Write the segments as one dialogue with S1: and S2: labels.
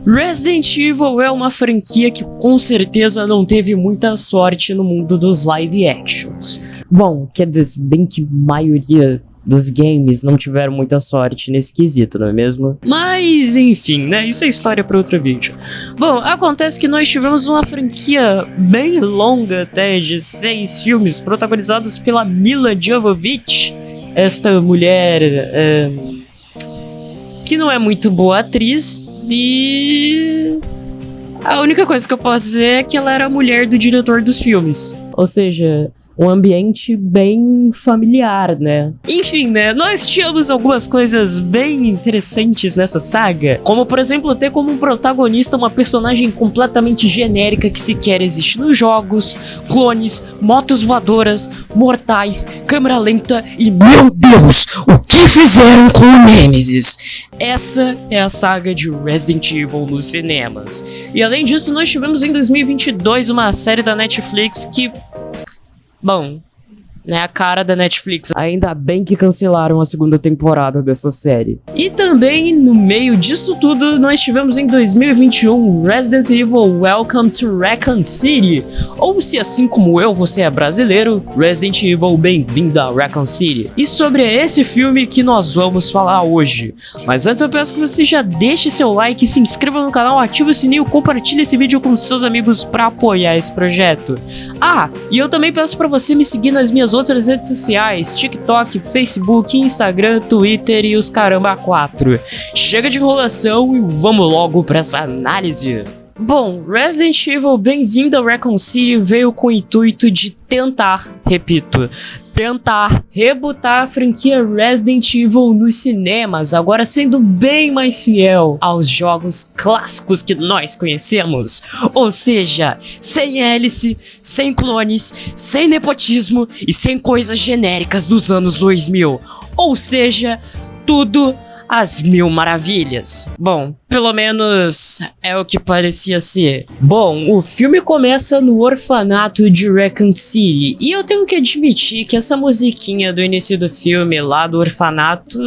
S1: Resident Evil é uma franquia que com certeza não teve muita sorte no mundo dos live actions. Bom, quer dizer, se bem que a maioria dos games não tiveram muita sorte nesse quesito, não é mesmo? Mas, enfim, né? Isso é história para outro vídeo. Bom, acontece que nós tivemos uma franquia bem longa até, de 6 filmes, protagonizados pela Milla Jovovich, esta mulher que não é muito boa atriz, e a única coisa que eu posso dizer é que ela era a mulher do diretor dos filmes. Ou seja, um ambiente bem familiar, né? Enfim, né? Nós tínhamos algumas coisas bem interessantes nessa saga, como, por exemplo, ter como protagonista uma personagem completamente genérica que sequer existe nos jogos, clones, motos voadoras, mortais, câmera lenta e, meu Deus, o que fizeram com o Nemesis? Essa é a saga de Resident Evil nos cinemas. E além disso, nós tivemos em 2022 uma série da Netflix que... bom, né, a cara da Netflix. Ainda bem que cancelaram a segunda temporada dessa série. E também, no meio disso tudo, nós tivemos em 2021 Resident Evil Welcome to Raccoon City. Ou se assim como eu, você é brasileiro, Resident Evil Bem-vindo a Raccoon City. E sobre esse filme que nós vamos falar hoje. Mas antes eu peço que você já deixe seu like, se inscreva no canal, ative o sininho, compartilhe esse vídeo com seus amigos para apoiar esse projeto. Ah, e eu também peço para você me seguir nas minhas outras redes sociais, TikTok, Facebook, Instagram, Twitter e os caramba 4. Chega de enrolação e vamos logo para essa análise. Bom, Resident Evil Bem-vindo a Raccoon City veio com o intuito de tentar, repito, tentar rebutar a franquia Resident Evil nos cinemas, agora sendo bem mais fiel aos jogos clássicos que nós conhecemos. Ou seja, sem hélice, sem clones, sem nepotismo e sem coisas genéricas dos anos 2000. Ou seja, tudo às mil maravilhas. Bom, pelo menos é o que parecia ser. Bom, o filme começa no orfanato de Raccoon City, e eu tenho que admitir que essa musiquinha do início do filme, lá do orfanato,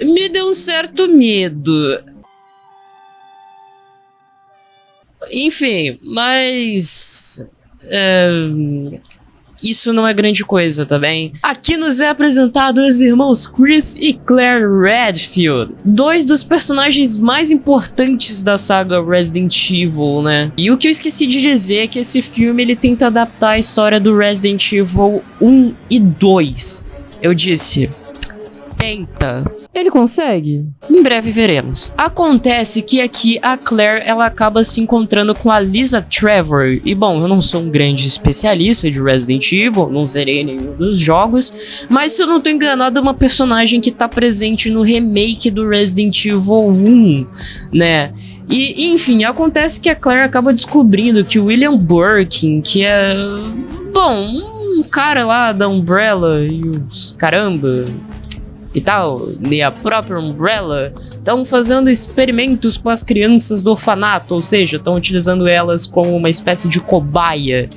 S1: me deu um certo medo. Enfim, mas... isso não é grande coisa, tá bem? Aqui nos é apresentado os irmãos Chris e Claire Redfield, dois dos personagens mais importantes da saga Resident Evil, né? E o que eu esqueci de dizer é que esse filme ele tenta adaptar a história do Resident Evil 1 e 2. Eu disse... tenta. Ele consegue? Em breve veremos. Acontece que aqui a Claire ela acaba se encontrando com a Lisa Trevor. E bom, eu não sou um grande especialista de Resident Evil, não zerei nenhum dos jogos, mas se eu não tô enganado é uma personagem que tá presente no remake do Resident Evil 1, né? E enfim, acontece que a Claire acaba descobrindo que o William Birkin, que é... bom, um cara lá da Umbrella e os caramba... e tal, e a própria Umbrella estão fazendo experimentos com as crianças do orfanato, ou seja, estão utilizando elas como uma espécie de cobaia.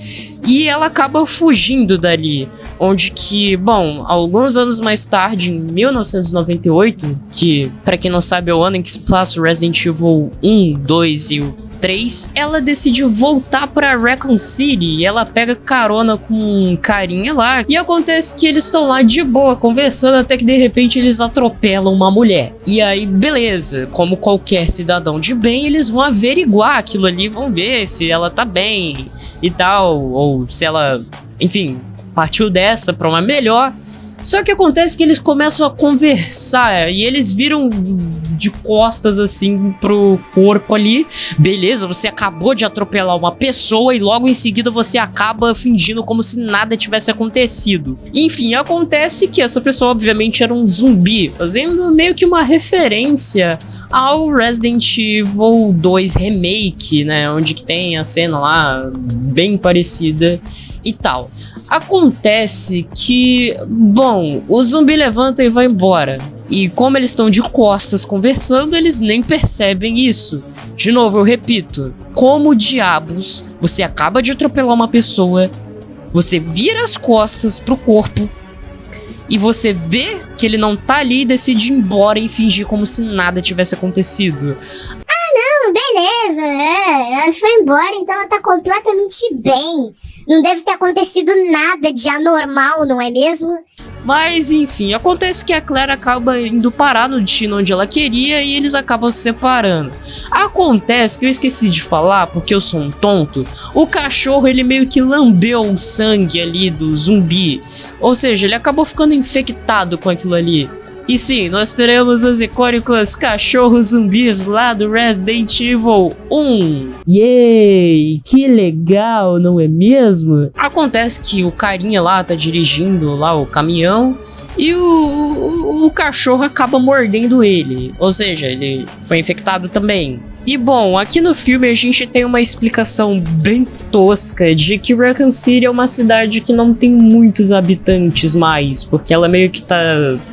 S1: E ela acaba fugindo dali, onde que, bom, alguns anos mais tarde, em 1998, que pra quem não sabe é o ano em que se passa o Resident Evil 1, 2 e o 3, ela decide voltar pra Raccoon City e ela pega carona com um carinha lá e acontece que eles estão lá de boa conversando até que de repente eles atropelam uma mulher. E aí beleza, como qualquer cidadão de bem, eles vão averiguar aquilo ali, vão ver se ela tá bem e tal, ou se ela, enfim, partiu dessa pra uma melhor. Só que acontece que eles começam a conversar e eles viram de costas assim pro corpo ali. Beleza, você acabou de atropelar uma pessoa e logo em seguida você acaba fingindo como se nada tivesse acontecido. Enfim, acontece que essa pessoa obviamente era um zumbi, fazendo meio que uma referência ao Resident Evil 2 Remake, né, onde que tem a cena lá bem parecida e tal. Acontece que, bom, o zumbi levanta e vai embora. E como eles estão de costas conversando, eles nem percebem isso. De novo, eu repito, como diabos você acaba de atropelar uma pessoa, você vira as costas pro corpo e você vê que ele não tá ali e decide ir embora e fingir como se nada tivesse acontecido.
S2: Ah, não, beleza. namorado foi embora, então ela tá completamente bem. Não deve ter acontecido nada de anormal, não é mesmo?
S1: Mas enfim, acontece que a Claire acaba indo parar no destino onde ela queria e eles acabam se separando. Acontece que eu esqueci de falar, porque eu sou um tonto, o cachorro ele meio que lambeu o sangue ali do zumbi. Ou seja, ele acabou ficando infectado com aquilo ali. E sim, nós teremos os icônicos cachorros zumbis lá do Resident Evil 1. Yay! Que legal, não é mesmo? Acontece que o carinha lá tá dirigindo lá o caminhão e o cachorro acaba mordendo ele. Ou seja, ele foi infectado também. E bom, aqui no filme a gente tem uma explicação bem tosca de que Raccoon City é uma cidade que não tem muitos habitantes mais, porque ela meio que tá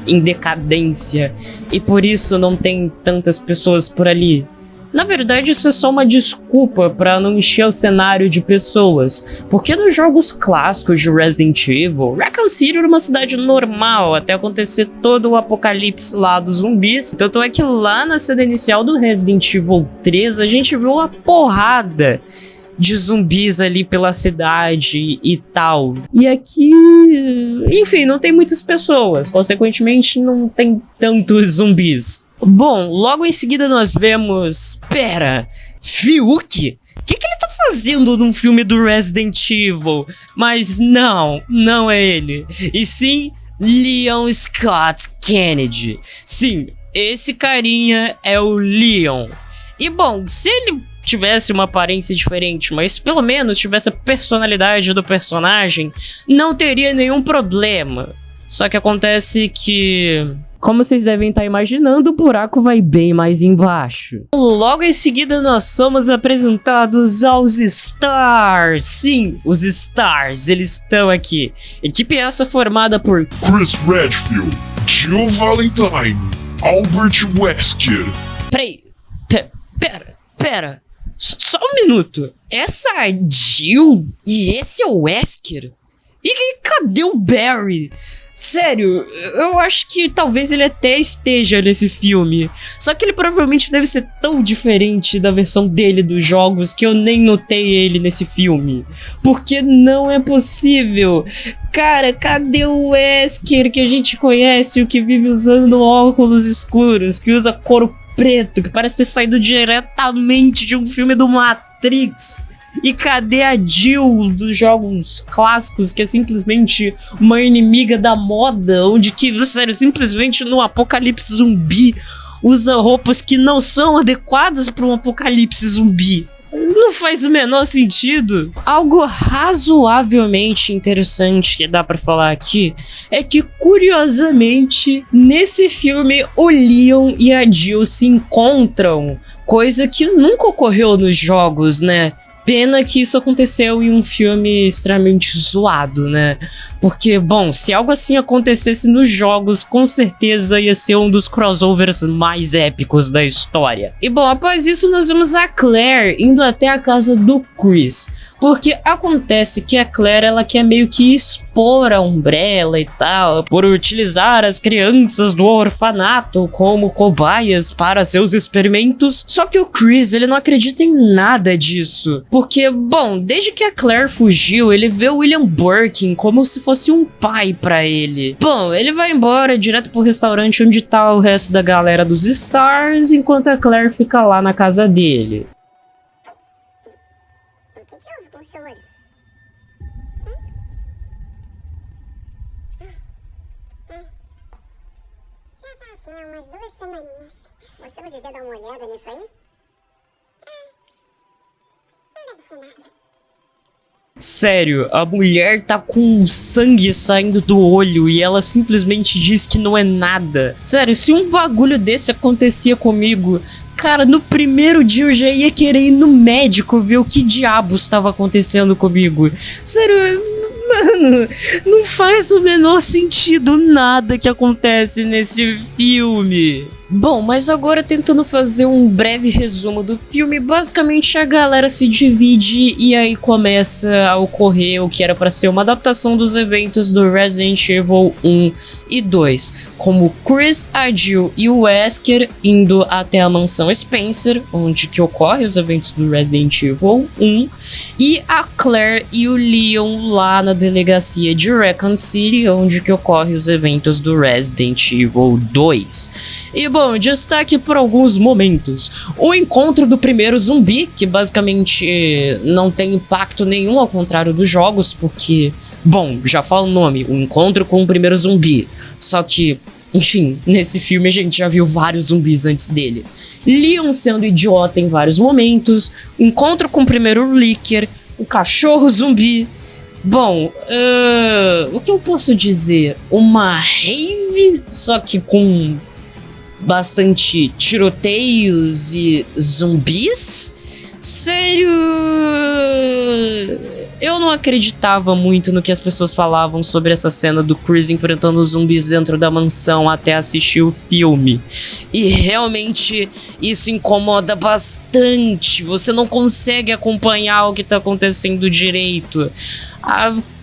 S1: em decadência e por isso não tem tantas pessoas por ali. Na verdade, isso é só uma desculpa pra não encher o cenário de pessoas, porque nos jogos clássicos de Resident Evil, Raccoon City era uma cidade normal até acontecer todo o apocalipse lá dos zumbis. Tanto é que lá na cena inicial do Resident Evil 3 a gente viu uma porrada de zumbis ali pela cidade e tal. E aqui, enfim, não tem muitas pessoas, consequentemente não tem tantos zumbis. Bom, logo em seguida nós vemos... Pera, Fiuk? O que ele tá fazendo num filme do Resident Evil? Mas não é ele. E sim, Leon Scott Kennedy. Sim, esse carinha é o Leon. E bom, se ele tivesse uma aparência diferente, mas pelo menos tivesse a personalidade do personagem, não teria nenhum problema. Só que acontece que... como vocês devem estar imaginando, o buraco vai bem mais embaixo. Logo em seguida nós somos apresentados aos Stars. Sim, os Stars, eles estão aqui. Equipe essa formada por
S3: Chris Redfield, Jill Valentine, Albert Wesker.
S1: Peraí, pera. Só um minuto. Essa é a Jill e esse é o Wesker? E cadê o Barry? Sério, eu acho que talvez ele até esteja nesse filme. Só que ele provavelmente deve ser tão diferente da versão dele dos jogos que eu nem notei ele nesse filme. Porque não é possível. Cara, cadê o Wesker que a gente conhece, o que vive usando óculos escuros, que usa couro preto, que parece ter saído diretamente de um filme do Matrix? E cadê a Jill dos jogos clássicos, que é simplesmente uma inimiga da moda, onde que, sério, simplesmente no apocalipse zumbi usa roupas que não são adequadas para um apocalipse zumbi? Não faz o menor sentido. Algo razoavelmente interessante que dá pra falar aqui é que, curiosamente, nesse filme o Leon e a Jill se encontram, coisa que nunca ocorreu nos jogos, né? Pena que isso aconteceu em um filme extremamente zoado, né? Porque, bom, se algo assim acontecesse nos jogos, com certeza ia ser um dos crossovers mais épicos da história. E bom, após isso nós vemos a Claire indo até a casa do Chris. Porque acontece que a Claire, ela quer meio que expor a Umbrella e tal, por utilizar as crianças do orfanato como cobaias para seus experimentos. Só que o Chris, ele não acredita em nada disso. Porque, bom, desde que a Claire fugiu, ele vê o William Birkin como se fosse um pai pra ele. Bom, ele vai embora direto pro restaurante onde tá o resto da galera dos Stars, enquanto a Claire fica lá na casa dele.
S2: O que houve com o seu olho? Já tá assim há umas 2 semaninhas. Você não devia dar uma olhada nisso aí? Não deve ser nada.
S1: Sério, a mulher tá com sangue saindo do olho e ela simplesmente diz que não é nada. Sério, se um bagulho desse acontecia comigo, cara, no primeiro dia eu já ia querer ir no médico ver o que diabos estava acontecendo comigo. Sério, mano, não faz o menor sentido nada que acontece nesse filme. Bom, mas agora tentando fazer um breve resumo do filme, basicamente a galera se divide e aí começa a ocorrer o que era para ser uma adaptação dos eventos do Resident Evil 1 e 2, como o Chris, a Jill e o Wesker indo até a mansão Spencer, onde que ocorre os eventos do Resident Evil 1, e a Claire e o Leon lá na delegacia de Raccoon City, onde que ocorre os eventos do Resident Evil 2. E bom, destaque por alguns momentos. O encontro do primeiro zumbi, que basicamente não tem impacto nenhum ao contrário dos jogos, porque, bom, já fala o nome, o encontro com o primeiro zumbi. Só que, enfim, nesse filme a gente já viu vários zumbis antes dele. Leon sendo idiota em vários momentos, encontro com o primeiro Licker, o cachorro zumbi. Bom, o que eu posso dizer? Uma rave, só que com bastante tiroteios e zumbis? Sério, eu não acreditava muito no que as pessoas falavam sobre essa cena do Chris enfrentando os zumbis dentro da mansão até assistir o filme. E realmente isso incomoda bastante. Você não consegue acompanhar o que tá acontecendo direito.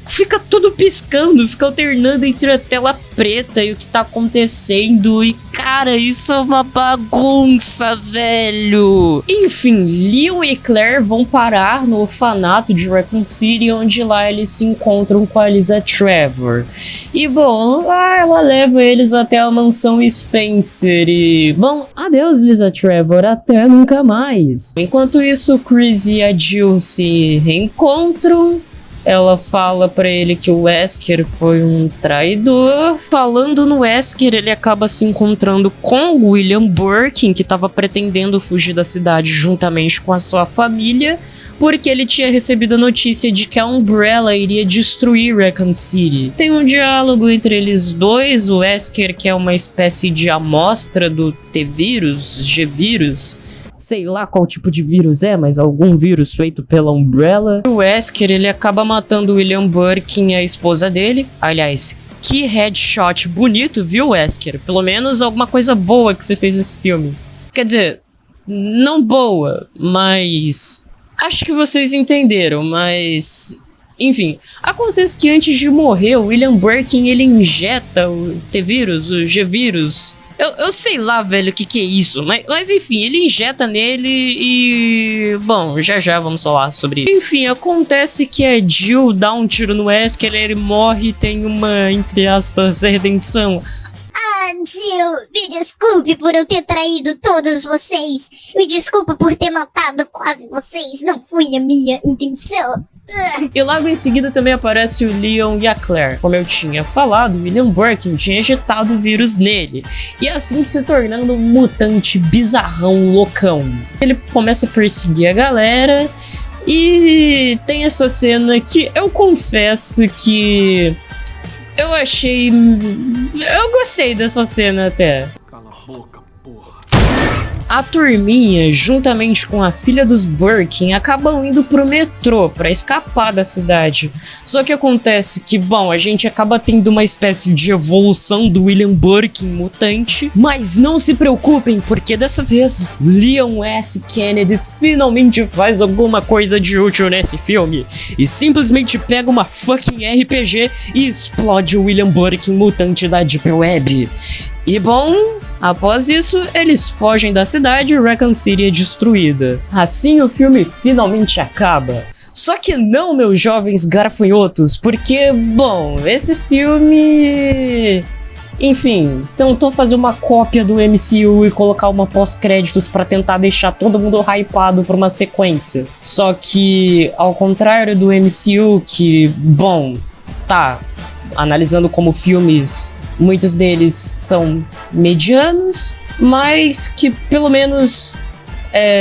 S1: Fica tudo piscando, fica alternando entre a tela preta e o que tá acontecendo. E cara, isso é uma bagunça, velho. Enfim, Leon e Claire vão parar no orfanato de Raccoon City, onde lá eles se encontram com a Lisa Trevor. E bom, lá ela leva eles até a mansão Spencer e... bom, adeus Lisa Trevor, até nunca mais. Enquanto isso, Chris e a Jill se reencontram. Ela fala pra ele que o Wesker foi um traidor. Falando no Wesker, ele acaba se encontrando com o William Birkin, que estava pretendendo fugir da cidade juntamente com a sua família, porque ele tinha recebido a notícia de que a Umbrella iria destruir Raccoon City. Tem um diálogo entre eles dois, o Wesker, que é uma espécie de amostra do T-Vírus, G-Vírus, sei lá qual tipo de vírus é, mas algum vírus feito pela Umbrella. O Wesker, ele acaba matando o William Birkin e a esposa dele. Aliás, que headshot bonito, viu, Wesker? Pelo menos alguma coisa boa que você fez nesse filme. Quer dizer, não boa, mas... acho que vocês entenderam, mas... enfim, acontece que antes de morrer, o William Birkin, ele injeta o T-Vírus, o G-Vírus... Eu sei lá, velho, o que é isso, mas enfim, ele injeta nele e... bom, já vamos falar sobre isso. Enfim, acontece que a Jill dá um tiro no Wesker, ele morre e tem uma, entre aspas, redenção.
S2: Ah, Jill, me desculpe por eu ter traído todos vocês. Me desculpa por ter matado quase vocês, não foi a minha intenção.
S1: E logo em seguida também aparece o Leon e a Claire. Como eu tinha falado, William Birkin tinha injetado o vírus nele, e assim se tornando um mutante bizarrão, loucão. Ele começa a perseguir a galera, e tem essa cena que eu confesso que eu achei... eu gostei dessa cena até. Cala a boca, porra. A turminha, juntamente com a filha dos Birkin, acabam indo pro metrô pra escapar da cidade. Só que acontece que, bom, a gente acaba tendo uma espécie de evolução do William Birkin mutante. Mas não se preocupem, porque dessa vez, Leon S. Kennedy finalmente faz alguma coisa de útil nesse filme. E simplesmente pega uma fucking RPG e explode o William Birkin mutante da Deep Web. E bom... após isso, eles fogem da cidade e Raccoon City é destruída. Assim o filme finalmente acaba. Só que não, meus jovens garfanhotos, porque, bom, esse filme... enfim, tentou fazer uma cópia do MCU e colocar uma pós-créditos pra tentar deixar todo mundo hypado por uma sequência. Só que, ao contrário do MCU, que, bom, tá, analisando como filmes... muitos deles são medianos, mas que pelo menos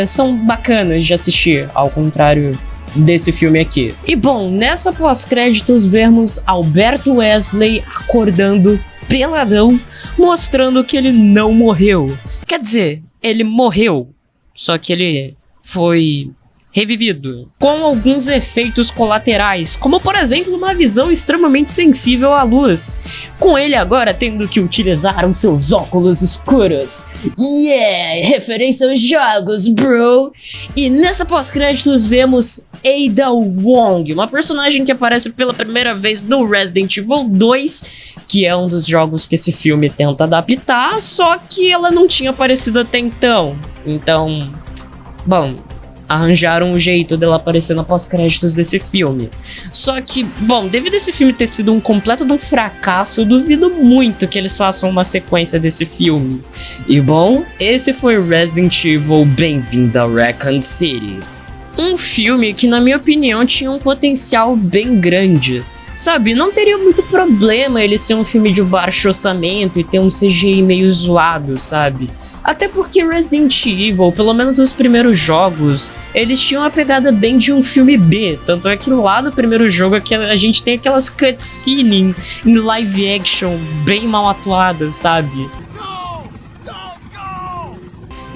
S1: são bacanas de assistir, ao contrário desse filme aqui. E bom, nessa pós-créditos vemos Alberto Wesley acordando peladão, mostrando que ele não morreu. Quer dizer, ele morreu, só que ele foi revivido, com alguns efeitos colaterais, como por exemplo uma visão extremamente sensível à luz, com ele agora tendo que utilizar os seus óculos escuros. Yeah, referência aos jogos, bro! E nessa pós-créditos vemos Ada Wong, uma personagem que aparece pela primeira vez no Resident Evil 2, que é um dos jogos que esse filme tenta adaptar, só que ela não tinha aparecido até então. Então, bom, arranjaram um jeito dela aparecer na pós-créditos desse filme. Só que, bom, devido a esse filme ter sido um completo de um fracasso, eu duvido muito que eles façam uma sequência desse filme. E bom, esse foi Resident Evil Bem-vindo a Raccoon City. Um filme que, na minha opinião, tinha um potencial bem grande. Sabe, não teria muito problema ele ser um filme de baixo orçamento e ter um CGI meio zoado, sabe? Até porque Resident Evil, pelo menos os primeiros jogos, eles tinham uma pegada bem de um filme B. Tanto é que lá no primeiro jogo a gente tem aquelas cutscenes em live action bem mal atuadas, sabe?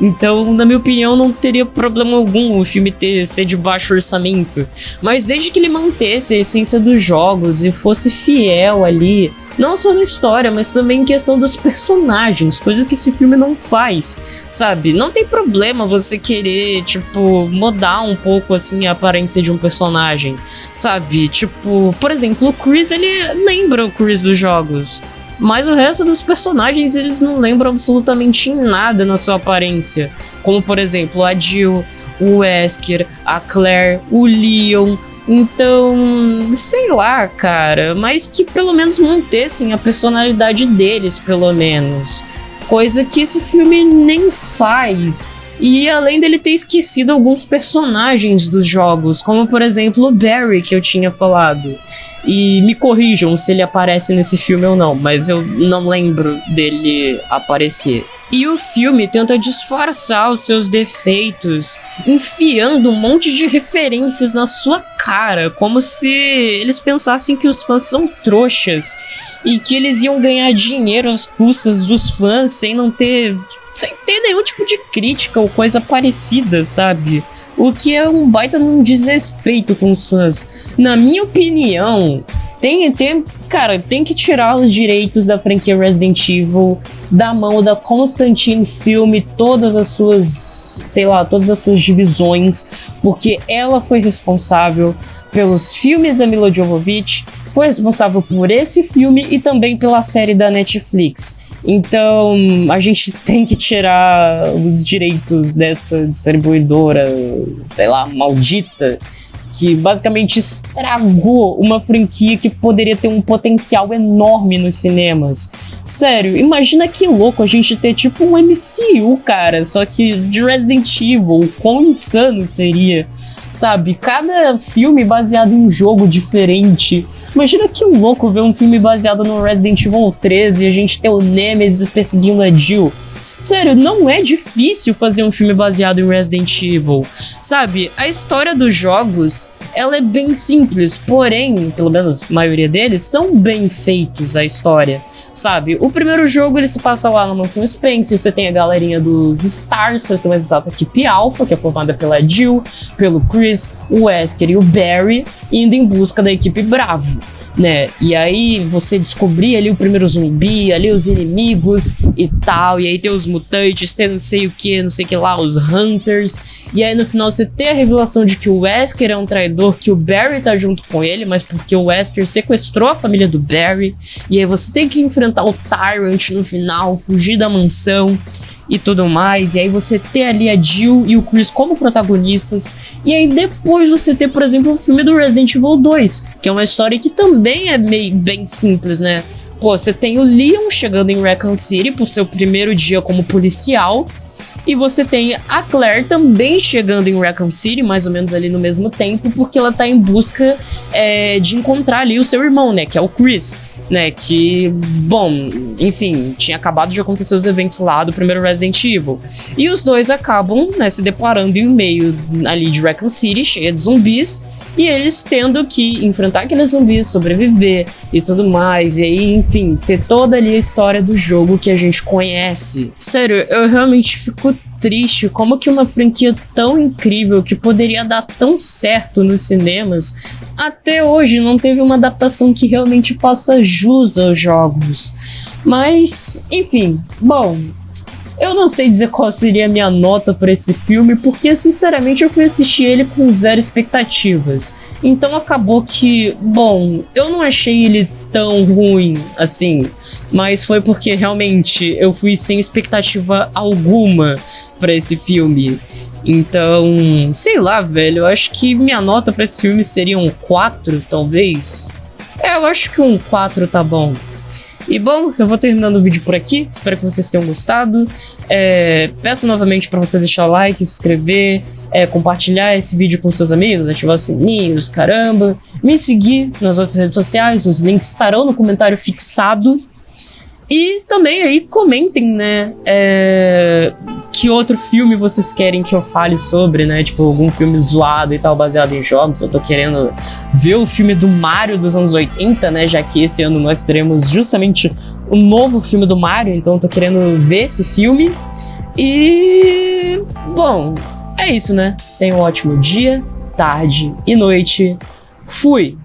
S1: Então, na minha opinião, não teria problema algum o filme ser de baixo orçamento. Mas desde que ele mantesse a essência dos jogos e fosse fiel ali, não só na história, mas também em questão dos personagens, coisa que esse filme não faz, sabe? Não tem problema você querer, tipo, mudar um pouco, assim, a aparência de um personagem, sabe? Tipo, por exemplo, o Chris, ele lembra o Chris dos jogos. Mas o resto dos personagens, eles não lembram absolutamente nada na sua aparência. Como, por exemplo, a Jill, o Wesker, a Claire, o Leon. Então, sei lá, cara. Mas que pelo menos mantessem a personalidade deles, pelo menos. Coisa que esse filme nem faz. E além dele ter esquecido alguns personagens dos jogos, como por exemplo o Barry, que eu tinha falado. E me corrijam se ele aparece nesse filme ou não, mas eu não lembro dele aparecer. E o filme tenta disfarçar os seus defeitos, enfiando um monte de referências na sua cara, como se eles pensassem que os fãs são trouxas e que eles iam ganhar dinheiro às custas dos fãs sem ter nenhum tipo de crítica ou coisa parecida, sabe? O que é um baita num desrespeito com os fãs. Na minha opinião, tem que tirar os direitos da franquia Resident Evil da mão da Constantine Film, todas as suas divisões, porque ela foi responsável pelos filmes da Milla Jovovich, foi responsável por esse filme e também pela série da Netflix. Então, a gente tem que tirar os direitos dessa distribuidora, maldita, que basicamente estragou uma franquia que poderia ter um potencial enorme nos cinemas. Sério, imagina que louco a gente ter tipo um MCU, cara, só que de Resident Evil, o quão insano seria. Sabe, cada filme baseado em um jogo diferente. Imagina que louco ver um filme baseado no Resident Evil 13 e a gente ter o Nemesis perseguindo a Jill. Sério, não é difícil fazer um filme baseado em Resident Evil. Sabe, a história dos jogos, ela é bem simples, porém, pelo menos a maioria deles, são bem feitos a história. Sabe, o primeiro jogo ele se passa lá na Mansão Spencer, você tem a galerinha dos Stars, pra ser mais exato, a equipe Alpha, que é formada pela Jill, pelo Chris, o Wesker e o Barry, indo em busca da equipe Bravo. Né? E aí você descobrir ali o primeiro zumbi, ali os inimigos e tal, e aí tem os mutantes, tem não sei o que lá, os Hunters, e aí no final você tem a revelação de que o Wesker é um traidor, que o Barry tá junto com ele, mas porque o Wesker sequestrou a família do Barry, e aí você tem que enfrentar o Tyrant no final, fugir da mansão e tudo mais, e aí você ter ali a Jill e o Chris como protagonistas, e aí depois você ter, por exemplo, o filme do Resident Evil 2, que é uma história que também é bem simples, né? Pô, você tem o Leon chegando em Raccoon City pro seu primeiro dia como policial, e você tem a Claire também chegando em Raccoon City, mais ou menos ali no mesmo tempo, porque ela tá em busca de encontrar ali o seu irmão, né, que é o Chris. Né, que, bom, enfim, tinha acabado de acontecer os eventos lá do primeiro Resident Evil. E os dois acabam, né, se deparando em meio ali de Raccoon City, cheia de zumbis, e eles tendo que enfrentar aqueles zumbis, sobreviver e tudo mais, e aí, enfim, ter toda ali a história do jogo que a gente conhece. Sério, eu realmente fico triste como que uma franquia tão incrível que poderia dar tão certo nos cinemas, até hoje não teve uma adaptação que realmente faça jus aos jogos. Mas, enfim, bom, eu não sei dizer qual seria a minha nota para esse filme, porque sinceramente eu fui assistir ele com zero expectativas. Então acabou que, bom, eu não achei ele tão ruim assim, mas foi porque realmente eu fui sem expectativa alguma para esse filme. Então, sei lá, velho, eu acho que minha nota para esse filme seria um 4, talvez. Eu acho que um 4 tá bom. E bom, eu vou terminando o vídeo por aqui, espero que vocês tenham gostado. Peço novamente para você deixar o like, se inscrever, compartilhar esse vídeo com seus amigos, ativar os sininhos, caramba. Me seguir nas outras redes sociais, os links estarão no comentário fixado. E também aí comentem, né, que outro filme vocês querem que eu fale sobre, né, tipo algum filme zoado e tal, baseado em jogos. Eu tô querendo ver o filme do Mario dos anos 80, né, já que esse ano nós teremos justamente o novo filme do Mario, então eu tô querendo ver esse filme. E, bom, é isso, né, tenha um ótimo dia, tarde e noite. Fui!